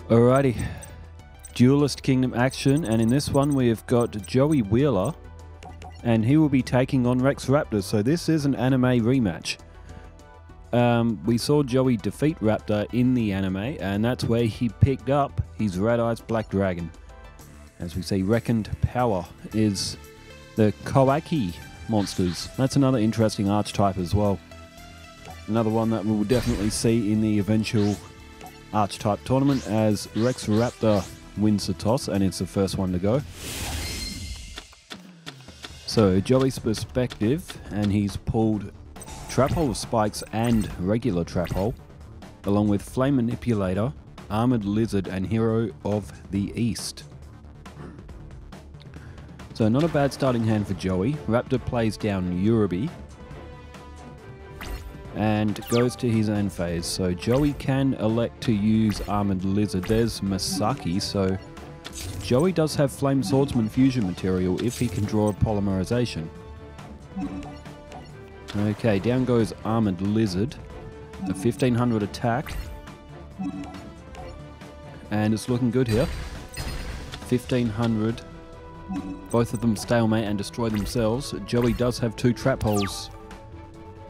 Alrighty, Duelist Kingdom action, and in this one we have got Joey Wheeler, and he will be taking on Rex Raptor, so this is an anime rematch. We saw Joey defeat Raptor in the anime, and that's where he picked up his Red Eyes Black Dragon. As we see, Reckoned Power is the Kawaki monsters. That's another interesting archetype as well. Another one that we will definitely see in the eventual archetype tournament, as Rex Raptor wins the toss and it's the first one to go. So Joey's perspective, and he's pulled Trap Hole of Spikes and regular Trap Hole, along with Flame Manipulator, Armored Lizard and Hero of the East. So not a bad starting hand for Joey. Raptor plays down Yurubi and goes to his end phase. So Joey can elect to use Armored Lizard. There's Masaki, so Joey does have Flame Swordsman fusion material if he can draw a polymerization. Okay, down goes Armored Lizard, a 1500 attack, and it's looking good here. 1500, both of them stalemate and destroy themselves. Joey does have two trap holes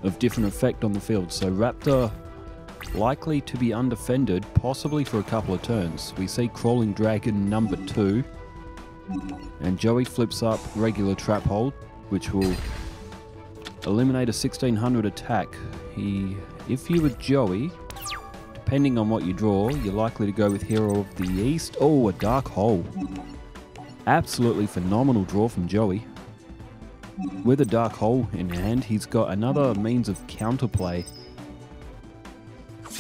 of different effect on the field, so Raptor likely to be undefended, possibly for a couple of turns. We see Crawling Dragon number 2, and Joey flips up regular trap hole, which will eliminate a 1600 attack. If you were Joey, depending on what you draw, you're likely to go with Hero of the East. Oh, a Dark Hole. Absolutely phenomenal draw from Joey. With a Dark Hole in hand, he's got another means of counterplay,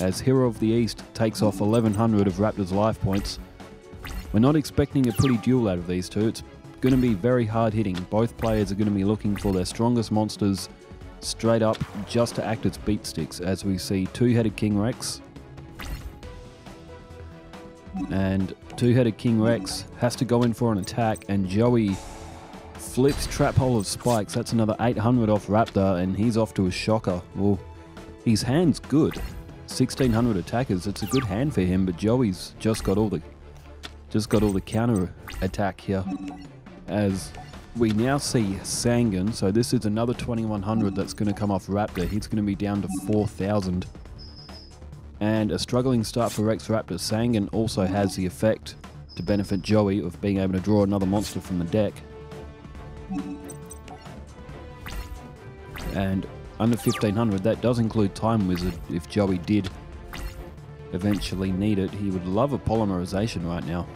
as Hero of the East takes off 1100 of Raptor's life points. We're not expecting a pretty duel out of these two. It's going to be very hard hitting. Both players are going to be looking for their strongest monsters straight up just to act as beat sticks, as we see Two-Headed King Rex. And Two-Headed King Rex has to go in for an attack, and Joey flips Trap Hole of Spikes. That's another 800 off Raptor, and he's off to a shocker. Well, his hand's good. 1600 attackers, it's a good hand for him, but Joey's just got all the counter attack here. As we now see Sangan, so this is another 2100 that's going to come off Raptor. He's going to be down to 4000. And a struggling start for Rex Raptor. Sangan also has the effect to benefit Joey of being able to draw another monster from the deck. And under 1500, that does include Time Wizard. If Joey did eventually need it, he would love a polymerization right now.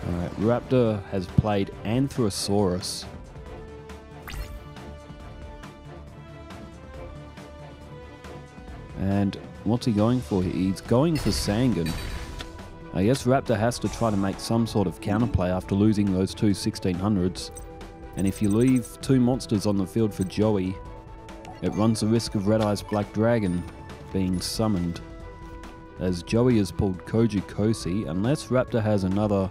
Alright, Raptor has played Anthrosaurus. And what's he going for here? He's going for Sangan. I guess Raptor has to try to make some sort of counterplay after losing those two 1600s. And if you leave two monsters on the field for Joey, it runs the risk of Red Eyes Black Dragon being summoned, as Joey has pulled Kojikosi, unless Raptor has another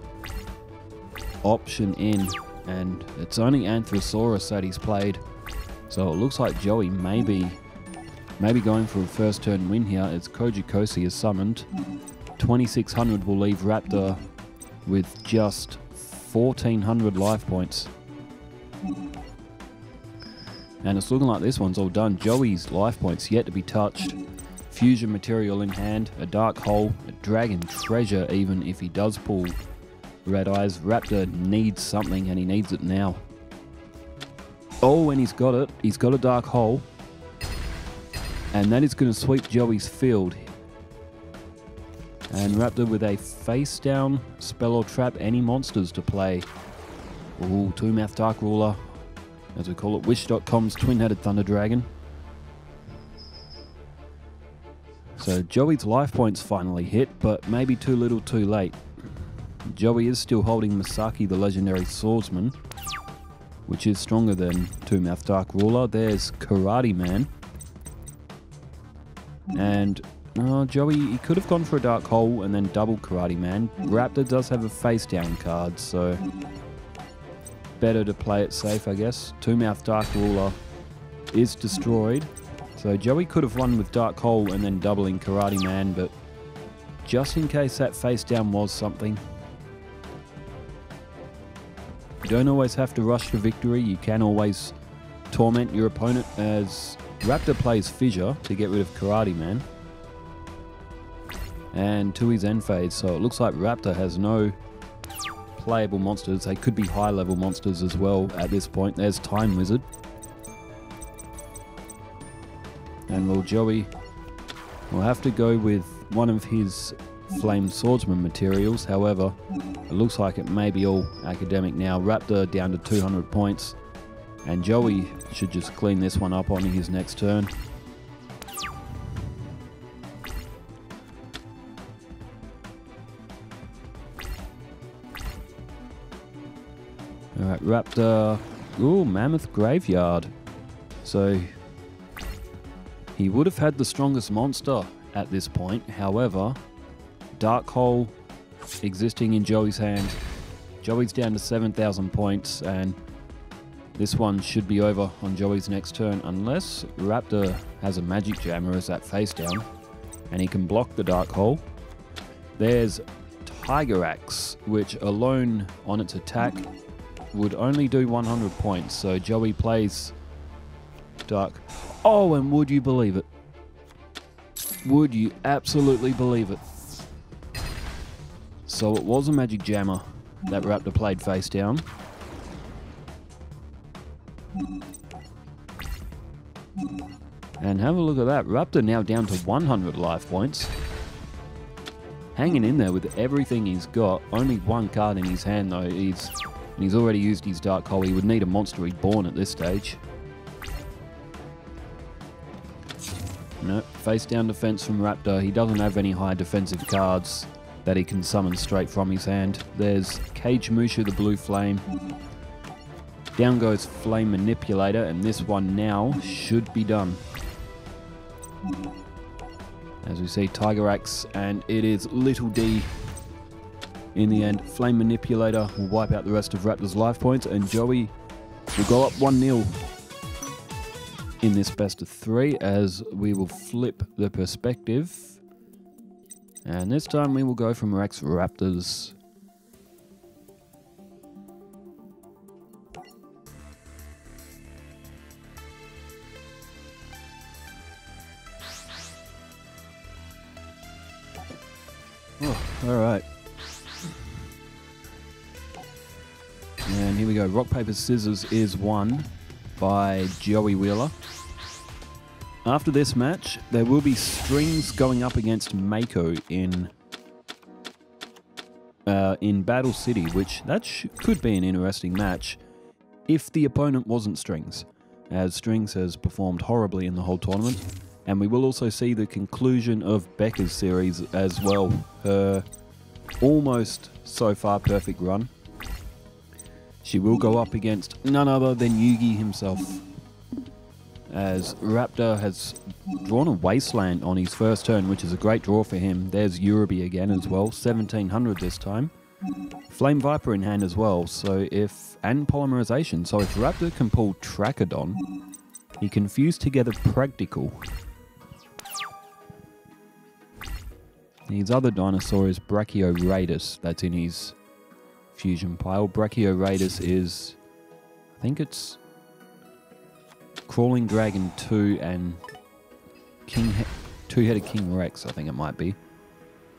option in, and it's only Anthrosaurus that he's played. So it looks like Joey may be going for a first turn win here, as Kojikosi is summoned. 2600 will leave Raptor with just 1400 life points. And it's looking like this one's all done. Joey's life points yet to be touched. Fusion material in hand, a Dark Hole, a Dragon Treasure even if he does pull Red Eyes. Raptor needs something, and he needs it now. Oh, and he's got it. He's got a Dark Hole. And that is going to sweep Joey's field. And Raptor with a face down spell or trap any monsters to play. Ooh, Two-Mouth Dark Ruler, as we call it, Wish.com's Twin-Headed Thunder Dragon. So Joey's life points finally hit, but maybe too little too late. Joey is still holding Masaki the Legendary Swordsman, which is stronger than Two-Mouth Dark Ruler. There's Karate Man. And Joey, he could have gone for a Dark Hole and then double Karate Man. Raptor does have a face down card, so better to play it safe, I guess. Two-Mouth Dark Ruler is destroyed. So Joey could have won with Dark Hole and then doubling Karate Man, but just in case that face down was something. You don't always have to rush to victory. You can always torment your opponent, as Raptor plays Fissure to get rid of Karate Man. And to his end phase, so it looks like Raptor has no playable monsters. They could be high level monsters as well at this point. There's Time Wizard. And well, Joey will have to go with one of his Flame Swordsman materials. However, it looks like it may be all academic now. Raptor down to 200 points. And Joey should just clean this one up on his next turn. Alright, Raptor. Ooh, Mammoth Graveyard. So he would have had the strongest monster at this point. However, Dark Hole existing in Joey's hand. Joey's down to 7,000 points, and this one should be over on Joey's next turn, unless Raptor has a Magic Jammer as that face down, and he can block the Dark Hole. There's Tiger Axe, which alone on its attack would only do 100 points, so Joey plays Dark. Oh, and would you believe it? Would you absolutely believe it? So it was a Magic Jammer that Raptor played face down. And have a look at that. Raptor now down to 100 life points. Hanging in there with everything he's got. Only one card in his hand though. He's already used his Dark Hole. He would need a Monster Reborn at this stage. No, face down defense from Raptor. He doesn't have any high defensive cards that he can summon straight from his hand. There's Cage Musha, the blue flame. Down goes Flame Manipulator, and this one now should be done. As we see, Tiger Axe, and it is Little D. In the end, Flame Manipulator will wipe out the rest of Raptor's life points, and Joey will go up 1-0 in this best of 3, as we will flip the perspective. And this time we will go from Rex Raptors. Oh, alright. And here we go. Rock, Paper, Scissors is won by Joey Wheeler. After this match, there will be Strings going up against Mako in Battle City, which could be an interesting match if the opponent wasn't Strings, as Strings has performed horribly in the whole tournament. And we will also see the conclusion of Becca's series as well, her almost so far perfect run. She will go up against none other than Yugi himself, as Raptor has drawn a Wasteland on his first turn, which is a great draw for him. There's Yurubi again as well, 1700 this time. Flame Viper in hand as well, and Polymerization. So if Raptor can pull Trachodon, he can fuse together Practical. His other dinosaur is Brachioradus, that's in his fusion pile. Brachioradus is, I think it's Crawling Dragon 2 and Two-Headed King Rex, I think it might be.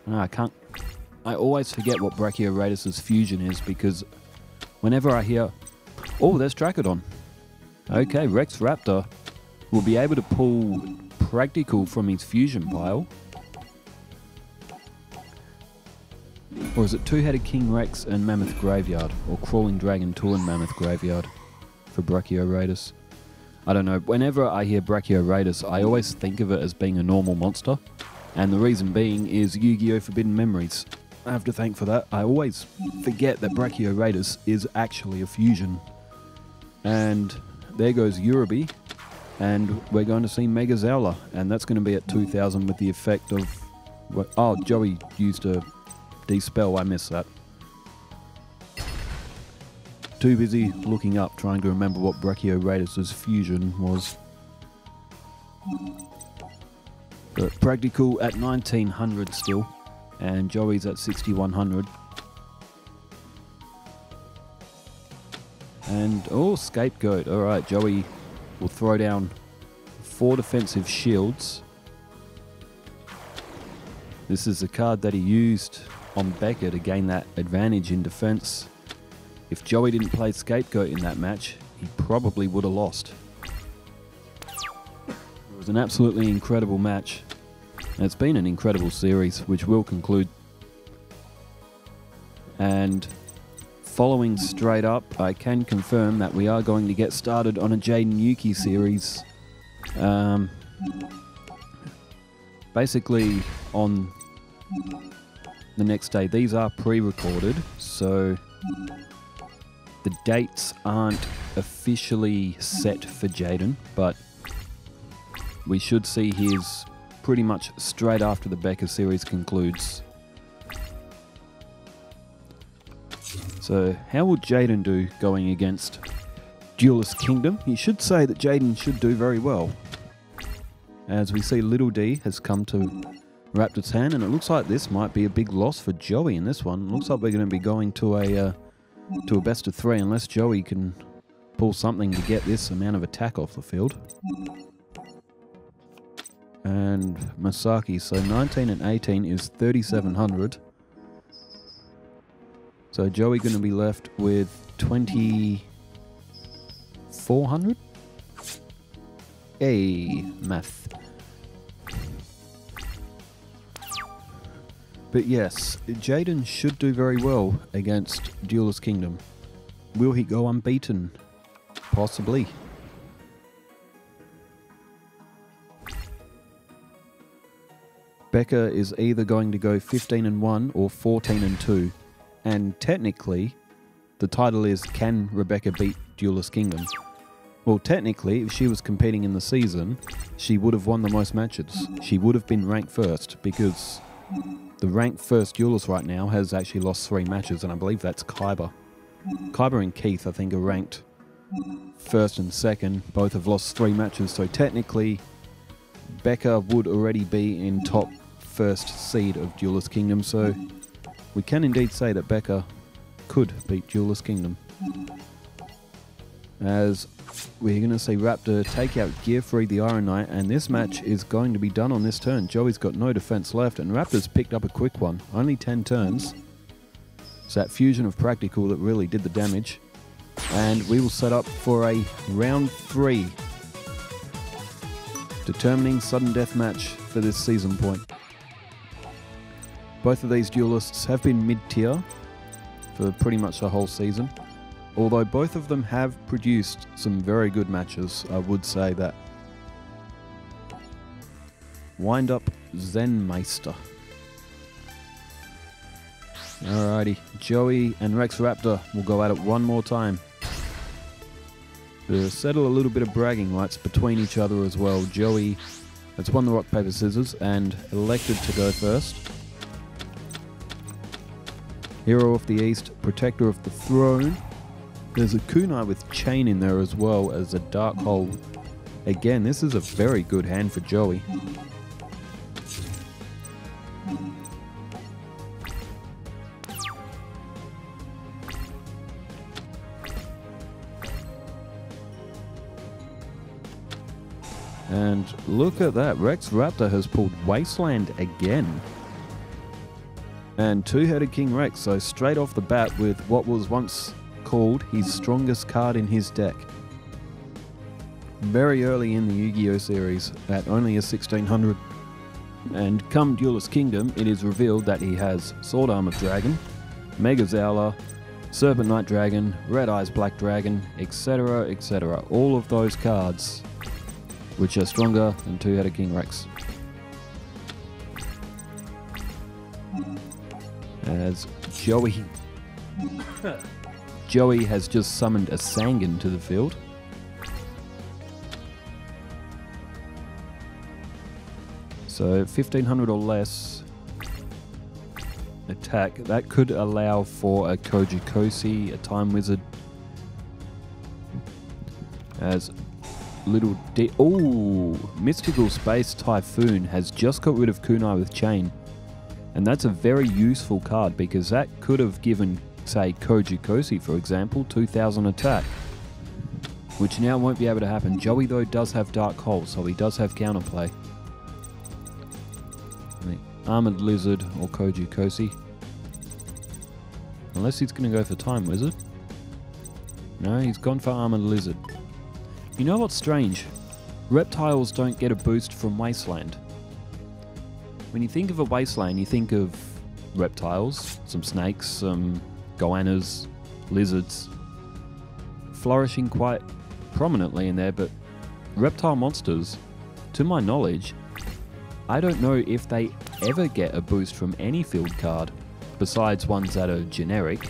No, I always forget what Brachioradus' fusion is, because whenever I hear, oh, there's Trachodon. Okay, Rex Raptor will be able to pull Practical from his fusion pile. Or is it Two-Headed King Rex and Mammoth Graveyard? Or Crawling Dragon 2 and Mammoth Graveyard for Brachioradus? I don't know. Whenever I hear Brachioradus, I always think of it as being a normal monster. And the reason being is Yu-Gi-Oh! Forbidden Memories. I have to thank for that. I always forget that Brachioradus is actually a fusion. And there goes Yurubi. And we're going to see Mega Zowler. And that's going to be at 2000 with the effect of... Oh, Joey used a Dispel. I missed that. Too busy looking up, trying to remember what Brachioradus' fusion was. But Practical at 1900 still, and Joey's at 6100. And, oh, Scapegoat. Alright, Joey will throw down 4 defensive shields. This is the card that he used on Becca to gain that advantage in defense. If Joey didn't play Scapegoat in that match, he probably would have lost. It was an absolutely incredible match. And it's been an incredible series, which will conclude. And following straight up, I can confirm that we are going to get started on a Jaden Yuki series. Basically, on the next day. These are pre-recorded, so the dates aren't officially set for Jaden, but we should see his pretty much straight after the Becca series concludes. So how will Jaden do going against Duelist Kingdom? You should say that Jaden should do very well. As we see, Little D has come to Raptor's hand, and it looks like this might be a big loss for Joey in this one. It looks like we're going to be going to a best of 3 unless Joey can pull something to get this amount of attack off the field. And Masaki, so 19 and 18 is 3,700. So Joey going to be left with 2,400? Hey, math. But yes, Jaden should do very well against Duelist Kingdom. Will he go unbeaten? Possibly. Becca is either going to go 15 and 1 or 14 and 2. And technically, the title is, can Rebecca beat Duelist Kingdom? Well, technically, if she was competing in the season, she would have won the most matches. She would have been ranked first, because the ranked first duelist right now has actually lost 3 matches, and I believe that's Kyber. Kyber and Keith, I think, are ranked first and second. Both have lost 3 matches, so technically, Becca would already be in top first seed of Duelist Kingdom, so we can indeed say that Becca could beat Duelist Kingdom. As we're going to see Raptor take out Gear Free the Iron Knight, and this match is going to be done on this turn. Joey's got no defense left, and Raptor's picked up a quick one. Only 10 turns. It's that fusion of Practical that really did the damage. And we will set up for a round 3. Determining sudden death match for this season point. Both of these duelists have been mid-tier for pretty much the whole season. Although both of them have produced some very good matches, I would say that. Wind up Zenmeister. Alrighty, Joey and Rex Raptor will go at it one more time. To settle a little bit of bragging rights between each other as well. Joey has won the rock, paper, scissors and elected to go first. Hero of the East, Protector of the Throne. There's a kunai with chain in there as well as a dark hole. Again, this is a very good hand for Joey. And look at that, Rex Raptor has pulled Wasteland again. And two-headed King Rex, so straight off the bat with what was once called his strongest card in his deck. Very early in the Yu-Gi-Oh series at only a 1600. And come Duelist Kingdom, it is revealed that he has Sword Arm of Dragon, Mega Zowler, Serpent Knight Dragon, Red Eyes Black Dragon, etc, etc. All of those cards which are stronger than two-headed King Rex. As Joey has just summoned a Sangan to the field. So 1500 or less attack. That could allow for a Kojikosi, a Time Wizard. As Oh, Mystical Space Typhoon has just got rid of Kunai with Chain. And that's a very useful card because that could have given, say, Koji Kosi, for example, 2000 attack. Which now won't be able to happen. Joey, though, does have Dark Hole, so he does have counterplay. The Armored Lizard or Koji Kosi. Unless he's going to go for Time Wizard. No, he's gone for Armored Lizard. You know what's strange? Reptiles don't get a boost from Wasteland. When you think of a Wasteland, you think of reptiles, some snakes, some goannas, lizards, flourishing quite prominently in there, but reptile monsters, to my knowledge, I don't know if they ever get a boost from any field card, besides ones that are generic.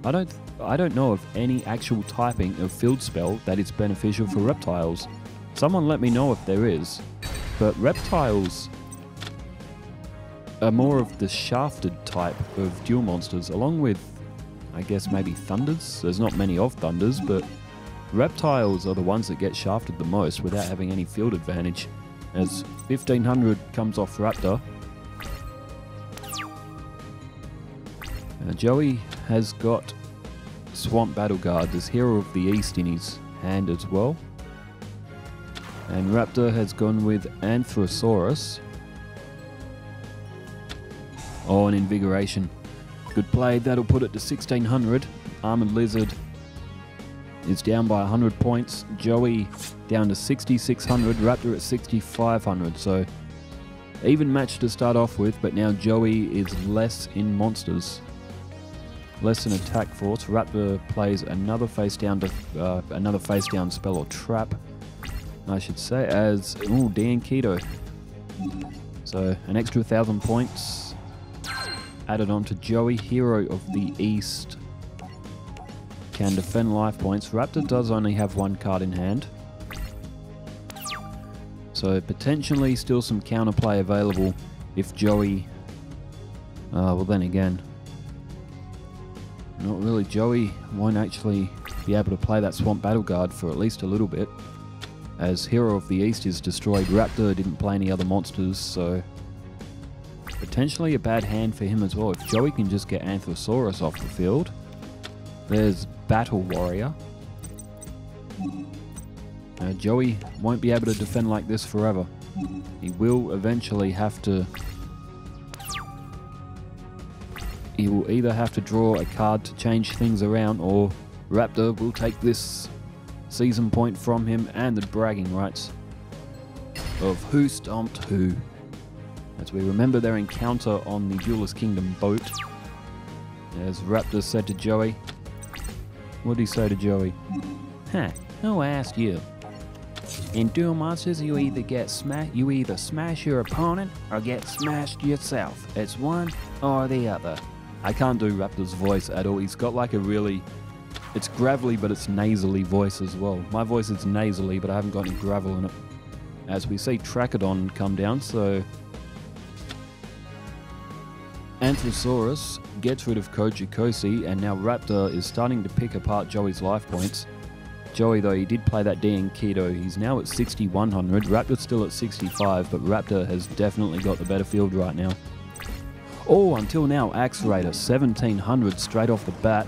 I don't know of any actual typing of field spell that is beneficial for reptiles. Someone let me know if there is. But reptiles are more of the shafted type of duel monsters, along with, I guess, maybe thunders. There's not many of thunders, but reptiles are the ones that get shafted the most without having any field advantage. As 1500 comes off Raptor. Joey has got Swamp Battle Guard, this Hero of the East, in his hand as well. And Raptor has gone with Anthrosaurus. Oh, an Invigoration. Good play, that'll put it to 1600. Armored Lizard is down by 100 points. Joey down to 6600, Raptor at 6500. So even match to start off with, but now Joey is less in monsters. Less than attack force. Raptor plays another face down spell or trap, I should say, as Dan Keto. So an extra 1000 points added on to Joey. Hero of the East can defend life points. Raptor does only have one card in hand, so potentially still some counterplay available if Joey. Well, then again, not really. Joey won't actually be able to play that Swamp Battle Guard for at least a little bit, as Hero of the East is destroyed. Raptor didn't play any other monsters, so potentially a bad hand for him as well. If Joey can just get Anthrosaurus off the field. There's Battle Warrior. Joey won't be able to defend like this forever. He will eventually have to... He will either have to draw a card to change things around, or Raptor will take this season point from him and the bragging rights of who stomped who. As we remember their encounter on the Duelist Kingdom boat, as Raptor said to Joey, what did he say to Joey? Huh, who asked you? In Duel Monsters, you either smash your opponent or get smashed yourself. It's one or the other. I can't do Raptor's voice at all. He's got like a really... It's gravelly, but it's nasally voice as well. My voice is nasally, but I haven't got any gravel in it. As we see Trachodon come down, so... Anthrosaurus gets rid of Koji Kosi, and now Raptor is starting to pick apart Joey's life points. Joey, though, he did play that DN Keto. He's now at 6100. Raptor's still at 65, but Raptor has definitely got the better field right now. Oh, until now, Axe Raider, 1700 straight off the bat.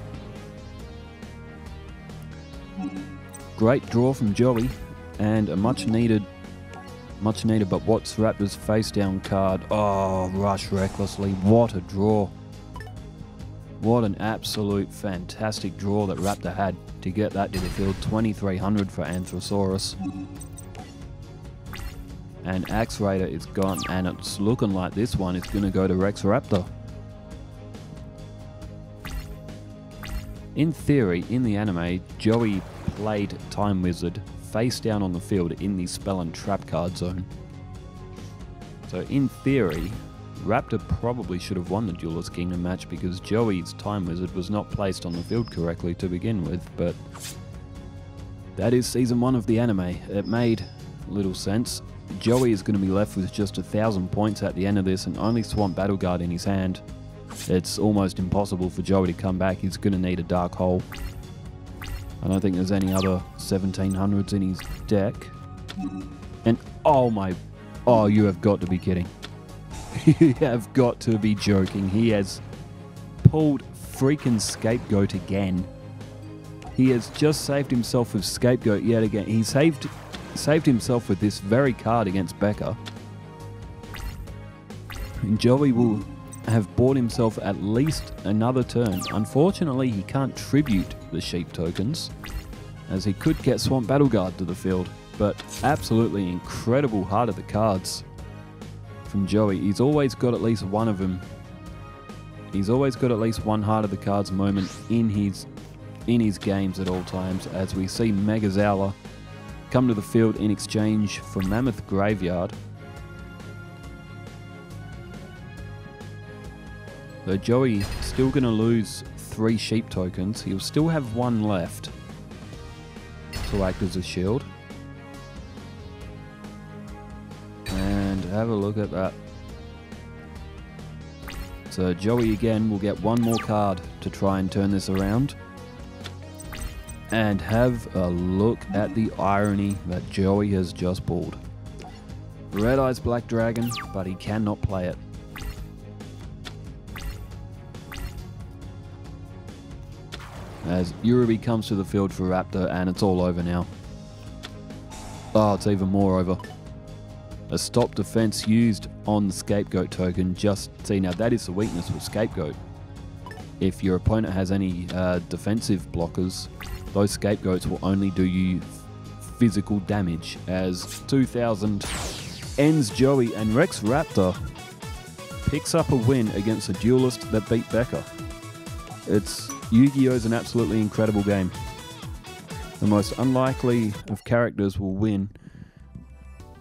Great draw from Joey, and a much needed, but what's Raptor's face down card? Oh, Rush Recklessly, what a draw. What an absolute fantastic draw that Raptor had to get that to the field. 2300 for Anthrosaurus. And Axe Raider is gone, and it's looking like this one is going to go to Rex Raptor. In theory, in the anime, Joey played Time Wizard face down on the field in the spell and trap card zone. So in theory, Raptor probably should have won the Duelist Kingdom match because Joey's Time Wizard was not placed on the field correctly to begin with, but that is Season 1 of the anime. It made little sense. Joey is going to be left with just 1000 points at the end of this and only Swamp Battle Guard in his hand. It's almost impossible for Joey to come back. He's going to need a Dark Hole. I don't think there's any other 1700s in his deck. And oh, you have got to be kidding. You have got to be joking. He has pulled freaking Scapegoat again. He has just saved himself with Scapegoat yet again. He saved himself with this very card against Becca. And Joey will have bought himself at least another turn. Unfortunately, he can't tribute the sheep tokens, as he could get Swamp Battle Guard to the field. But absolutely incredible heart of the cards from Joey. He's always got at least one of them. He's always got at least one heart of the cards moment in his games at all times, as we see Megazowler come to the field in exchange for Mammoth Graveyard. So Joey still going to lose 3 sheep tokens. He'll still have 1 left to act as a shield. And have a look at that. So Joey again will get 1 more card to try and turn this around. And have a look at the irony that Joey has just pulled. Red Eyes Black Dragon, but he cannot play it. As Urubi comes to the field for Raptor, and it's all over now. Oh, it's even more over. A stop defense used on the Scapegoat token. Just see, now that is the weakness with Scapegoat. If your opponent has any defensive blockers, those Scapegoats will only do you physical damage. As 2000 ends Joey, and Rex Raptor picks up a win against a duelist that beat Becca. Yu-Gi-Oh! Is an absolutely incredible game. The most unlikely of characters will win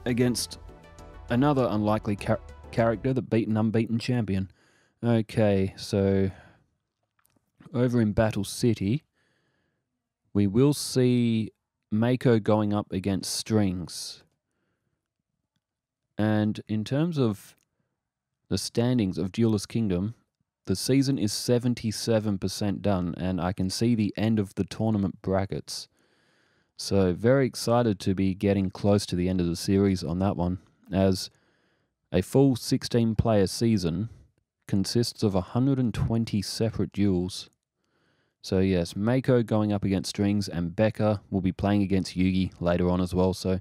against another unlikely character that beat an unbeaten champion. Okay, so over in Battle City, we will see Mako going up against Strings. And in terms of the standings of Duelist Kingdom, the season is 77% done, and I can see the end of the tournament brackets. So very excited to be getting close to the end of the series on that one, as a full 16-player season consists of 120 separate duels. So yes, Mako going up against Strings, and Becca will be playing against Yugi later on as well. So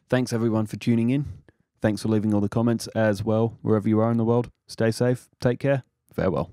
thanks everyone for tuning in. Thanks for leaving all the comments as well, wherever you are in the world. Stay safe, take care, farewell.